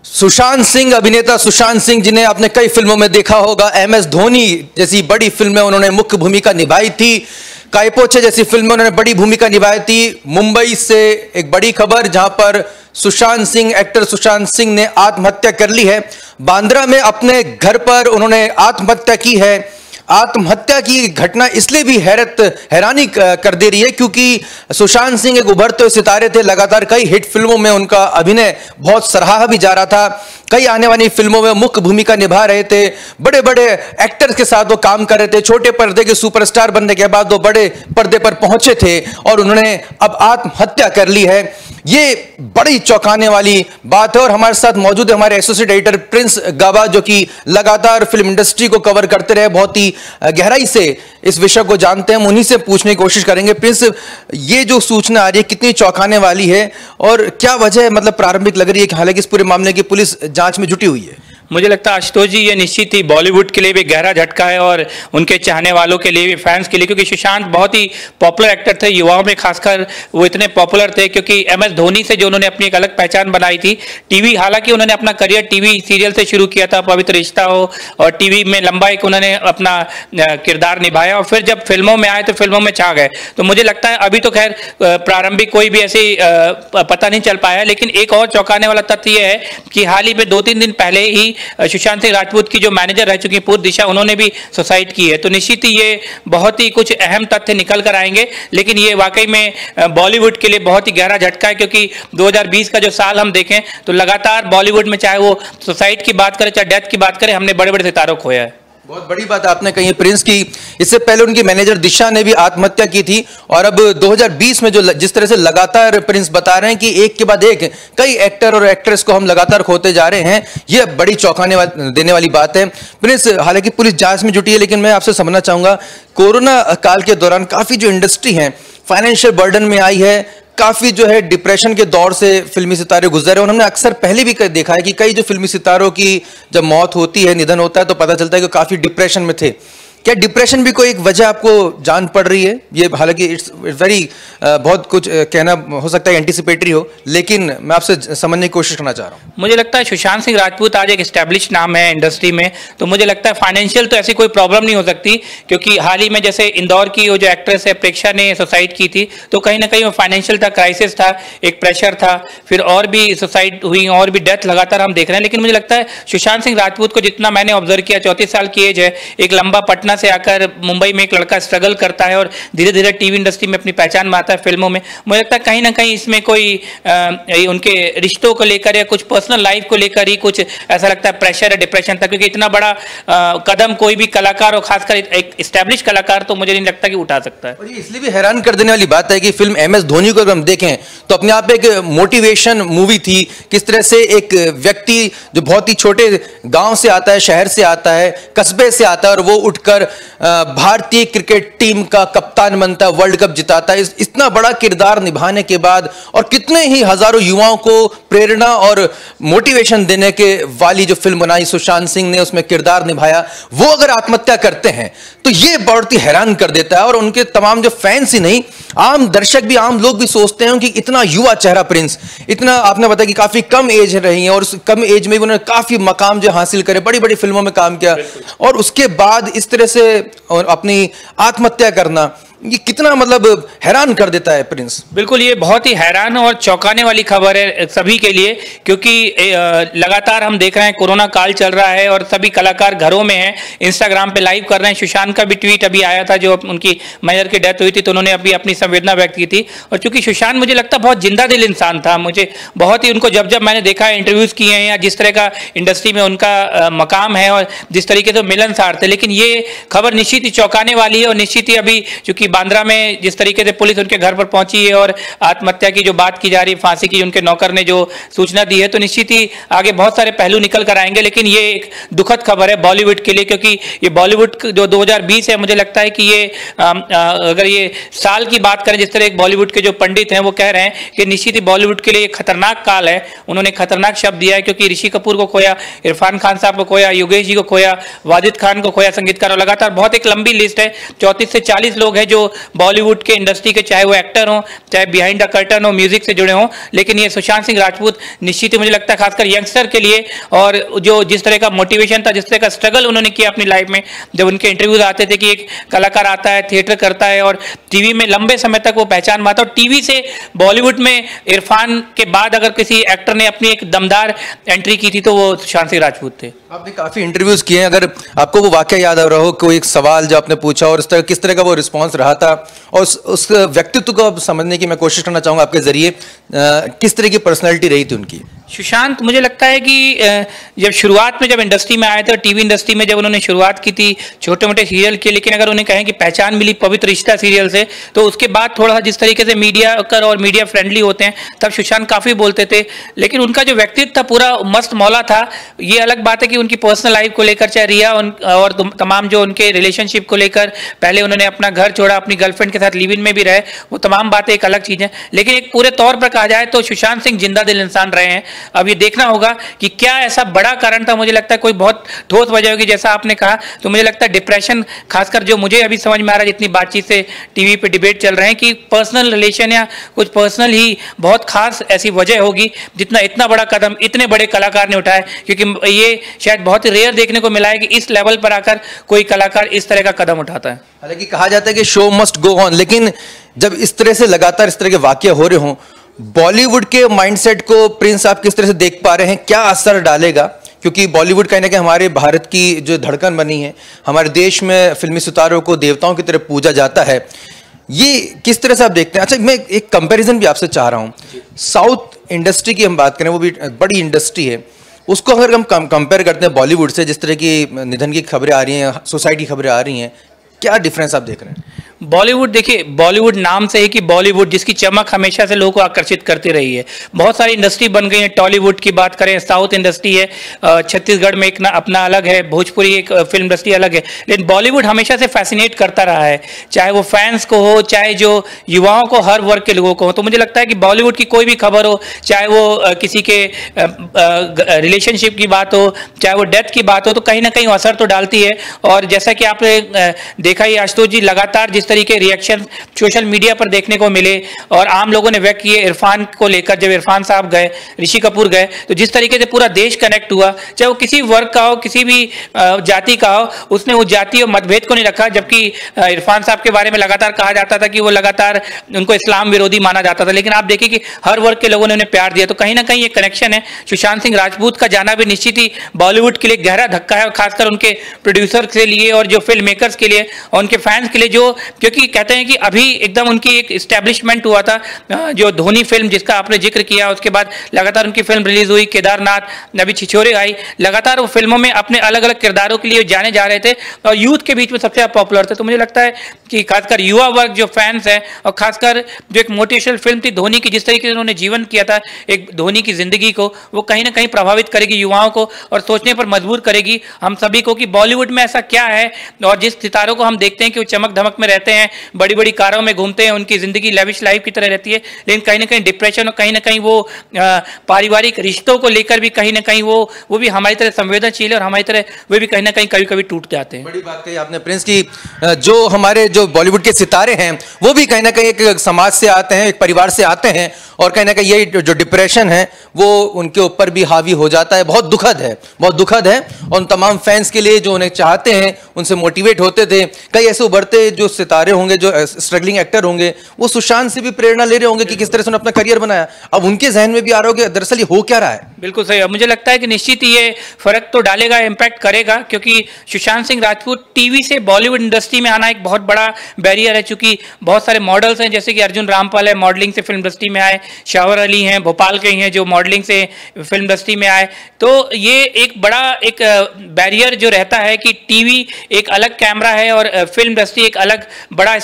सुशांत सिंह, अभिनेता सुशांत सिंह, जिन्हें आपने कई फिल्मों में देखा होगा, MS धोनी जैसी बड़ी फिल्म में उन्होंने मुख्य भूमिका निभाई थी, कायपोचे जैसी फिल्म में उन्होंने बड़ी भूमिका निभाई थी। मुंबई से एक बड़ी खबर जहां पर सुशांत सिंह, एक्टर सुशांत सिंह ने आत्महत्या कर ली है। बांद्रा में अपने घर पर उन्होंने आत्महत्या की है। आत्महत्या की घटना इसलिए भी हैरानी कर दे रही है क्योंकि सुशांत सिंह एक उभरते सितारे थे। लगातार कई हिट फिल्मों में उनका अभिनय बहुत सराहा भी जा रहा था। कई आने वाली फिल्मों में मुख्य भूमिका निभा रहे थे। बड़े बड़े एक्टर्स के साथ वो काम कर रहे थे। छोटे पर्दे के सुपरस्टार बनने के बाद वो बड़े पर्दे पर पहुंचे थे और उन्होंने अब आत्महत्या कर ली है। ये बड़ी चौंकाने वाली बात है और हमारे साथ मौजूद है हमारे एसोसिएट एडिटर प्रिंस गाबा, जो कि लगातार फिल्म इंडस्ट्री को कवर करते रहे, बहुत ही गहराई से इस विषय को जानते हैं। हम उन्हीं से पूछने की कोशिश करेंगे। प्रिंस, ये जो सूचना आ रही है कितनी चौंकाने वाली है और क्या वजह है, मतलब प्रारंभिक लग रही है कि हालांकि इस पूरे मामले की पुलिस जांच में जुटी हुई है? मुझे लगता है आशुतोष जी, ये निश्चित ही बॉलीवुड के लिए भी गहरा झटका है और उनके चाहने वालों के लिए भी, फैंस के लिए, क्योंकि सुशांत बहुत ही पॉपुलर एक्टर थे। युवाओं में खासकर वो इतने पॉपुलर थे क्योंकि MS धोनी से जो उन्होंने अपनी एक अलग पहचान बनाई थी। टीवी, हालांकि उन्होंने अपना करियर टीवी सीरियल से शुरू किया था, पवित्र रिश्ता हो, और टीवी में लंबा एक उन्होंने अपना किरदार निभाया और फिर जब फिल्मों में आए तो फिल्मों में छा गए। तो मुझे लगता है अभी तो खैर प्रारंभिक कोई भी ऐसी पता नहीं चल पाया, लेकिन एक और चौंकाने वाला तथ्य यह है कि हाल ही में 2-3 दिन पहले ही सुशांत सिंह राजपूत की जो मैनेजर रह चुकी पूर्व दिशा, उन्होंने भी सुसाइड की है। तो निश्चित ही ये बहुत ही कुछ अहम तथ्य निकल कर आएंगे, लेकिन ये वाकई में बॉलीवुड के लिए बहुत ही गहरा झटका है क्योंकि 2020 का जो साल हम देखें तो लगातार बॉलीवुड में चाहे वो सुसाइड की बात करें चाहे डेथ की बात करें, हमने बड़े बड़े सितारों को खोया है। बहुत बड़ी बात आपने कही प्रिंस की। इससे पहले उनकी मैनेजर दिशा ने भी आत्महत्या की थी और अब 2020 में जो जिस तरह से लगातार प्रिंस बता रहे हैं कि एक के बाद एक कई एक्टर और एक्ट्रेस को हम लगातार खोते जा रहे हैं, यह बड़ी चौंकाने देने वाली बात है। प्रिंस, हालांकि पुलिस जांच में जुटी है, लेकिन मैं आपसे समझना चाहूंगा, कोरोना काल के दौरान काफी जो इंडस्ट्री है फाइनेंशियल बर्डन में आई है, काफी जो है डिप्रेशन के दौर से फिल्मी सितारे गुजरे। और हमने अक्सर पहले भी देखा है कि कई जो फिल्मी सितारों की जब मौत होती है, निधन होता है, तो पता चलता है कि काफी डिप्रेशन में थे। क्या डिप्रेशन भी कोई एक वजह आपको जान पड़ रही है? ये हालांकि इट्स वेरी बहुत कुछ कहना हो सकता है एंटिसिपेटरी हो, लेकिन मैं आपसे समझने की कोशिश करना चाह रहा हूँ। मुझे लगता है सुशांत सिंह राजपूत आज एक एस्टैब्लिश नाम है इंडस्ट्री में, तो मुझे लगता है फाइनेंशियल तो ऐसी कोई प्रॉब्लम नहीं हो सकती, क्योंकि हाल ही में जैसे इंदौर की वो जो एक्ट्रेस है प्रेक्षा ने सुसाइड की थी, तो कहीं ना कहीं वो फाइनेंशियल था, क्राइसिस था, एक प्रेशर था, फिर और भी सुसाइड हुई और भी डेथ लगातार हम देख रहे हैं। लेकिन मुझे लगता है सुशांत सिंह राजपूत को जितना मैंने ऑब्जर्व किया, 34 साल की एज है, एक लंबा पटना से आकर मुंबई में एक लड़का स्ट्रगल करता है और धीरे धीरे टीवी इंडस्ट्री में अपनी पहचान बनाता है फिल्मों में। मुझे लगता है कहीं ना कहीं इसमें कोई उनके रिश्तों को लेकर या कुछ पर्सनल लाइफ को लेकर ही कुछ ऐसा लगता है प्रेशर या डिप्रेशन था, क्योंकि इतना बड़ा कदम कोई भी कलाकार और खासकर एक एस्टैब्लिश कलाकार तो मुझे नहीं लगता कि उठा सकता है। और ये इसलिए भी हैरान कर देने वाली बात है कि फिल्म MS धोनी को अगर हम देखें तो अपने आप एक मोटिवेशन मूवी थी। किस तरह से एक व्यक्ति जो बहुत ही छोटे गांव से आता है, शहर से आता है, कस्बे से आता है, और वो उठकर भारतीय क्रिकेट टीम का कप्तान बनता है, वर्ल्ड कप जिताता है। इतना बड़ा किरदार निभाने के बाद और कितने ही हजारों युवाओं को प्रेरणा और मोटिवेशन देने के वाली जो फिल्म बनाई सुशांत सिंह ने, उसमें किरदार निभाया, वो अगर आत्महत्या करते हैं तो ये बहुत ही हैरान कर देता है। और उनके तमाम जो फैंस ही नहीं, आम दर्शक भी, आम लोग भी सोचते हैं कि इतना युवा चेहरा प्रिंस, इतना आपने बताया कि काफी कम एज रही है और उस कम एज में भी उन्होंने काफी मकाम जो हासिल करे, बड़ी बड़ी फिल्मों में काम किया, और उसके बाद इस तरह से अपनी आत्महत्या करना, ये कितना मतलब हैरान कर देता है प्रिंस। बिल्कुल, ये बहुत ही हैरान और चौंकाने वाली खबर है सभी के लिए, क्योंकि लगातार हम देख रहे हैं कोरोना काल चल रहा है और सभी कलाकार घरों में हैं, इंस्टाग्राम पे लाइव कर रहे हैं। सुशांत का भी ट्वीट अभी आया था, जो उनकी मैनेजर की डेथ हुई थी, तो उन्होंने अभी अपनी संवेदना व्यक्त की थी। और चूंकि सुशांत मुझे लगता है बहुत जिंदा दिल इंसान था, मुझे बहुत ही उनको जब मैंने देखा है, इंटरव्यूज किए हैं, या जिस तरह का इंडस्ट्री में उनका मकाम है और जिस तरीके से मिलनसार थे। लेकिन ये खबर निश्चित ही चौंकाने वाली है और निश्चित ही अभी चूंकि बांद्रा में जिस तरीके से पुलिस उनके घर पर पहुंची है और आत्महत्या की जो बात की जा रही है, फांसी की उनके नौकर ने जो सूचना दी है, तो निश्चित ही आगे बहुत सारे पहलू निकल कर आएंगे। लेकिन ये एक दुखद खबर है बॉलीवुड के लिए, क्योंकि ये बॉलीवुड जो 2020 है, मुझे लगता है कि ये अगर ये साल की बात करें, जिस तरह एक बॉलीवुड के जो पंडित हैं वो कह रहे हैं कि निश्चित ही बॉलीवुड के लिए एक खतरनाक काल है। उन्होंने खतरनाक शब्द दिया है, क्योंकि ऋषि कपूर को खोया, इरफान खान साहब को खोया, योगेश जी को खोया, वाजिद खान को खोया, संगीतकार, और लगातार बहुत एक लंबी लिस्ट है, 34 से 40 लोग हैं जो जो बॉलीवुड के इंडस्ट्री के, चाहे वो एक्टर हों, चाहे बिहाइंड द कर्टन हो, म्यूजिक से जुड़े हों, लेकिन ये सुशांत सिंह राजपूत निश्चित ही मुझे लगता है खासकर यंगस्टर के लिए, और जो जिस तरह का मोटिवेशन था, जिस तरह का स्ट्रगल उन्होंने किया अपनी लाइफ में, जब उनके इंटरव्यूज आते थे कि एक कलाकार आता है, थिएटर करता है और टीवी में लंबे समय तक वो पहचान पाता, और टीवी से बॉलीवुड में इरफान के बाद अगर किसी एक्टर ने अपनी एक दमदार एंट्री की थी तो वो सुशांत सिंह राजपूत थे। आपने काफी इंटरव्यूज किए हैं, अगर आपको वो वाकया याद आ रहा हो, कोई एक सवाल जो आपने पूछा और किस तरह का वो रिस्पांस रहा था, और उस व्यक्तित्व को अब समझने की मैं कोशिश करना चाहूंगा आपके जरिए, किस तरह की पर्सनैलिटी रही थी उनकी? सुशांत, मुझे लगता है कि जब शुरुआत में जब इंडस्ट्री में आए थे, टीवी इंडस्ट्री में जब उन्होंने शुरुआत की थी छोटे मोटे सीरियल के, लेकिन अगर उन्हें कहें कि पहचान मिली पवित्र रिश्ता सीरियल से, तो उसके बाद थोड़ा जिस तरीके से मीडिया कर और मीडिया फ्रेंडली होते हैं तब सुशांत काफ़ी बोलते थे, लेकिन उनका जो व्यक्तित्व था पूरा मस्त मौला था। ये अलग बात है कि उनकी पर्सनल लाइफ को लेकर, चाहे रिया और तमाम जो उनके रिलेशनशिप को लेकर, पहले उन्होंने अपना घर छोड़ा, अपनी गर्लफ्रेंड के साथ लिव इन में भी रहे, वो तमाम बातें एक अलग चीज़ है, लेकिन एक पूरे तौर पर कहा जाए तो सुशांत सिंह जिंदा दिल इंसान रहे हैं। अब ये देखना होगा कि क्या ऐसा बड़ा कारण था, मुझे लगता है कोई बहुत ठोस वजह होगी जैसा आपने कहा, तो मुझे लगता है डिप्रेशन, खासकर जो मुझे अभी समझ में आ रहा है जितनी बातचीत से टीवी पे डिबेट चल रहे हैं कि पर्सनल रिलेशन या कुछ पर्सनल ही बहुत खास ऐसी वजह होगी, जितना इतना बड़ा कदम इतने बड़े कलाकार ने उठाया, क्योंकि ये शायद बहुत ही रेयर देखने को मिला है कि इस लेवल पर आकर कोई कलाकार इस तरह का कदम उठाता है। हालांकि कहा जाता है कि शो मस्ट गो ऑन, लेकिन जब इस तरह से लगातार इस तरह के वाकये हो रहे हों, बॉलीवुड के माइंडसेट को प्रिंस आप किस तरह से देख पा रहे हैं? क्या असर डालेगा? क्योंकि बॉलीवुड कहीं ना कहीं हमारे भारत की जो धड़कन बनी है, हमारे देश में फिल्मी सितारों को देवताओं की तरह पूजा जाता है, ये किस तरह से आप देखते हैं? अच्छा, मैं एक कंपैरिजन भी आपसे चाह रहा हूं। साउथ इंडस्ट्री की हम बात करें, वो भी बड़ी इंडस्ट्री है, उसको अगर हम कंपेयर करते हैं बॉलीवुड से, जिस तरह की निधन की खबरें आ रही हैं, सुसाइड की खबरें आ रही हैं, क्या डिफरेंस आप देख रहे हैं? बॉलीवुड, देखिए बॉलीवुड नाम से ही कि बॉलीवुड, जिसकी चमक हमेशा से लोगों को आकर्षित करती रही है, बहुत सारी इंडस्ट्री बन गई है। टॉलीवुड की बात करें, साउथ इंडस्ट्री है, छत्तीसगढ़ में एक अपना अलग है, भोजपुरी एक फिल्म इंडस्ट्री अलग है, लेकिन बॉलीवुड हमेशा से फैसिनेट करता रहा है, चाहे वो फैंस को हो, चाहे जो युवाओं को, हर वर्ग के लोगों को हो। तो मुझे लगता है कि बॉलीवुड की कोई भी खबर हो, चाहे वो किसी के रिलेशनशिप की बात हो, चाहे वो डेथ की बात हो, तो कहीं ना कहीं असर तो डालती है। और जैसा कि आपने देखा ही आशुतोष जी, लगातार जिस तरीके रिएक्शन सोशल मीडिया पर देखने को मिले और आम लोगों ने व्यक्त किए इरफान को लेकर, जब इरफान साहब गए, ऋषि कपूर गए, तो जिस तरीके से पूरा देश कनेक्ट हुआ, चाहे वो किसी वर्ग का हो, किसी भी जाति का हो, उसने उस जाति और मतभेद को नहीं रखा। जबकि इरफान साहब के बारे में लगातार कहा जाता था कि वो लगातार उनको इस्लाम विरोधी माना जाता था, लेकिन आप देखिए कि हर वर्ग के लोगों ने उन्हें प्यार दिया। तो कहीं ना कहीं ये कनेक्शन है। सुशांत सिंह राजपूत का जाना भी निश्चित ही बॉलीवुड के लिए गहरा धक्का है, और खासकर उनके प्रोड्यूसर के लिए और जो फिल्म मेकर्स के लिए और उनके फैंस के लिए, जो क्योंकि कहते हैं कि अभी एकदम उनकी एक इस्टेब्लिशमेंट हुआ था, जो धोनी फिल्म जिसका आपने जिक्र किया, उसके बाद लगातार उनकी फिल्म रिलीज हुई, केदारनाथ, अभी छिछोरे आई, लगातार वो फिल्मों में अपने अलग अलग किरदारों के लिए जाने जा रहे थे और यूथ के बीच में सबसे ज्यादा पॉपुलर थे। तो मुझे लगता है कि खासकर युवा वर्ग जो फैंस है, और खासकर जो एक मोटिवेशनल फिल्म थी धोनी की, जिस तरीके से उन्होंने जीवन किया था एक धोनी की जिंदगी को, वो कहीं ना कहीं प्रभावित करेगी युवाओं को और सोचने पर मजबूर करेगी हम सभी को कि बॉलीवुड में ऐसा क्या है। और जिस सितारों को हम देखते हैं कि वो चमक धमक में रहते हैं, बड़ी बड़ी कारों में घूमते हैं, उनकी जिंदगी लेविश लाइफ की तरह रहती है, लेकिन कहीं ना कहीं डिप्रेशन और कहीं ना कहीं वो पारिवारिक रिश्तों को लेकर भी कहीं ना कहीं वो भी हमारी तरह संवेदनशील है और हमारी तरह वे भी कहीं ना कहीं कभी कभी टूट जाते हैं। बड़ी बात कही आपने प्रिंस की, जो हमारे जो बॉलीवुड के सितारे हैं वो भी कहीं ना कहीं एक समाज से आते हैं, एक परिवार से आते हैं, और कहीं ना कहीं यही जो डिप्रेशन है वो उनके ऊपर भी हावी हो जाता है। बहुत दुखद है, बहुत दुखद है। और उन तमाम फैंस के लिए जो उन्हें चाहते हैं, उनसे मोटिवेट होते थे, कई ऐसे उभरते जो सितारे होंगे, जो स्ट्रगलिंग एक्टर होंगे, वो सुशांत से भी प्रेरणा ले रहे होंगे कि किस तरह से उन्होंने अपना करियर बनाया। अब उनके जहन में भी आ रहा होगा दरअसल ये हो क्या रहा है। बिल्कुल सही। अब मुझे लगता है कि निश्चित ही ये फर्क तो डालेगा, इम्पैक्ट करेगा, क्योंकि सुशांत सिंह राजपूत टीवी से बॉलीवुड इंडस्ट्री में आना एक बहुत बड़ा बैरियर है। चूंकि बहुत सारे मॉडल्स हैं, जैसे कि अर्जुन रामपाल है, मॉडलिंग से फिल्म इंडस्ट्री में आए, शावर अली हैं, भोपाल के ही हैं जो मॉडलिंग से फिल्म इंडस्ट्री में आए। तो ये एक बड़ा एक बैरियर जो रहता है कि टीवी एक अलग कैमरा है और फिल्म इंडस्ट्री एक अलग बड़ा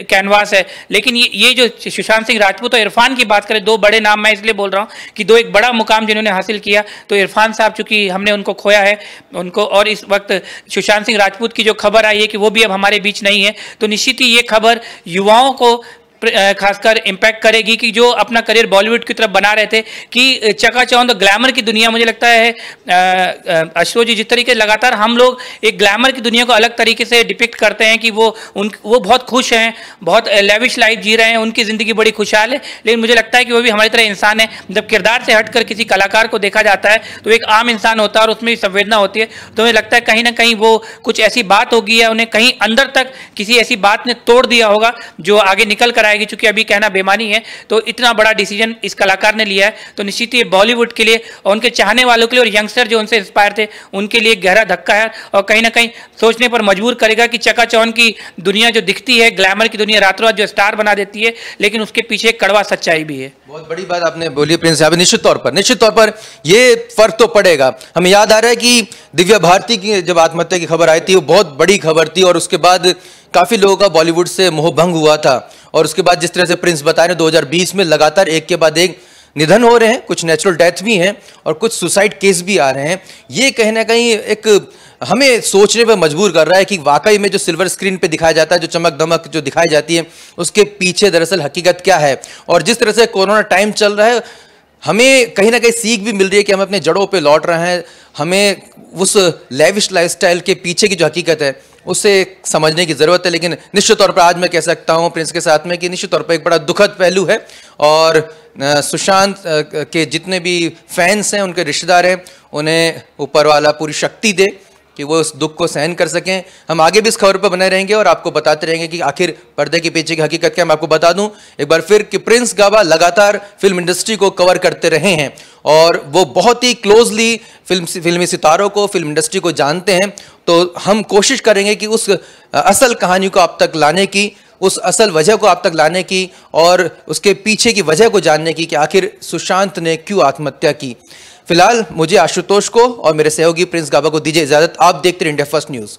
कैनवास है। लेकिन ये जो सुशांत सिंह राजपूत और इरफान की बात करें, दो बड़े नाम मैं इसलिए बोल रहा हूँ कि दो एक बड़ा मुकाम जिन्होंने हासिल किया। तो इरफान साहब चूंकि हमने उनको खोया है उनको, और इस वक्त सुशांत सिंह राजपूत की जो खबर आई है कि वो भी अब हमारे बीच नहीं है, तो निश्चित ही ये खबर युवाओं को खासकर इम्पैक्ट करेगी कि जो अपना करियर बॉलीवुड की तरफ बना रहे थे कि चकाचौंध ग्लैमर की दुनिया। मुझे लगता है आशुतोष जी, जिस तरीके से लगातार हम लोग एक ग्लैमर की दुनिया को अलग तरीके से डिपिक्ट करते हैं कि वो बहुत खुश हैं, बहुत लेविश लाइफ जी रहे हैं, उनकी ज़िंदगी बड़ी खुशहाल है, लेकिन मुझे लगता है कि वो भी हमारी तरह इंसान है। जब किरदार से हटकर किसी कलाकार को देखा जाता है तो एक आम इंसान होता है और उसमें भी संवेदना होती है। तो मुझे लगता है कहीं ना कहीं वो कुछ ऐसी बात होगी या उन्हें कहीं अंदर तक किसी ऐसी बात ने तोड़ दिया होगा जो आगे निकल कर आएगी। चूंकि अभी कहना बेमानी है, तो इतना बड़ा डिसीजन इस कलाकार ने लिया है, तो निश्चित ही बॉलीवुड के लिए और उनके चाहने वालों के लिए और यंगस्टर जो उनसे इंस्पायर थे उनके लिए गहरा धक्का है और कहीं ना कहीं सोचने पर मजबूर करेगा कि चकाचौंध की दुनिया जो दिखती है, ग्लैमर की दुनिया रातों रात जो स्टार बना देती है, लेकिन उसके पीछे कड़वा सच्चाई भी है। बहुत बड़ी बात आपने बोली प्रिंस साहब। निश्चित तौर पर ये फर्क तो पड़ेगा। हमें याद आ रहा है कि दिव्या भारती की जब आत्महत्या की खबर आई थी वो बहुत बड़ी खबर थी और उसके बाद काफी लोगों का बॉलीवुड से मोह भंग हुआ था। और उसके बाद जिस तरह से प्रिंस बता रहे 2020 में लगातार एक के बाद एक निधन हो रहे हैं, कुछ नेचुरल डेथ भी हैं और कुछ सुसाइड केस भी आ रहे हैं। ये कहीं ना कहीं एक हमें सोचने पर मजबूर कर रहा है कि वाकई में जो सिल्वर स्क्रीन पे दिखाया जाता है, जो चमक दमक जो दिखाई जाती है, उसके पीछे दरअसल हकीकत क्या है। और जिस तरह से कोरोना टाइम चल रहा है, हमें कहीं ना कहीं सीख भी मिल रही है कि हम अपने जड़ों पे लौट रहे हैं। हमें उस लेविश लाइफस्टाइल के पीछे की जो हकीकत है उसे समझने की ज़रूरत है। लेकिन निश्चित तौर पर आज मैं कह सकता हूँ प्रिंस के साथ में कि निश्चित तौर पर एक बड़ा दुखद पहलू है और सुशांत के जितने भी फैंस हैं, उनके रिश्तेदार हैं, उन्हें ऊपर वाला पूरी शक्ति दे कि वो उस दुख को सहन कर सकें। हम आगे भी इस खबर पर बने रहेंगे और आपको बताते रहेंगे कि आखिर पर्दे के पीछे की हकीकत क्या। मैं आपको बता दूं एक बार फिर कि प्रिंस गाबा लगातार फिल्म इंडस्ट्री को कवर करते रहे हैं और वो बहुत ही क्लोजली फिल्मी सितारों को, फिल्म इंडस्ट्री को जानते हैं। तो हम कोशिश करेंगे कि उस असल कहानी को आप तक लाने की, उस असल वजह को आप तक लाने की और उसके पीछे की वजह को जानने की कि आखिर सुशांत ने क्यों आत्महत्या की। फिलहाल मुझे, आशुतोष को और मेरे सहयोगी प्रिंस गाबा को दीजिए इजाजत। आप देखते रहिए इंडिया फर्स्ट न्यूज़।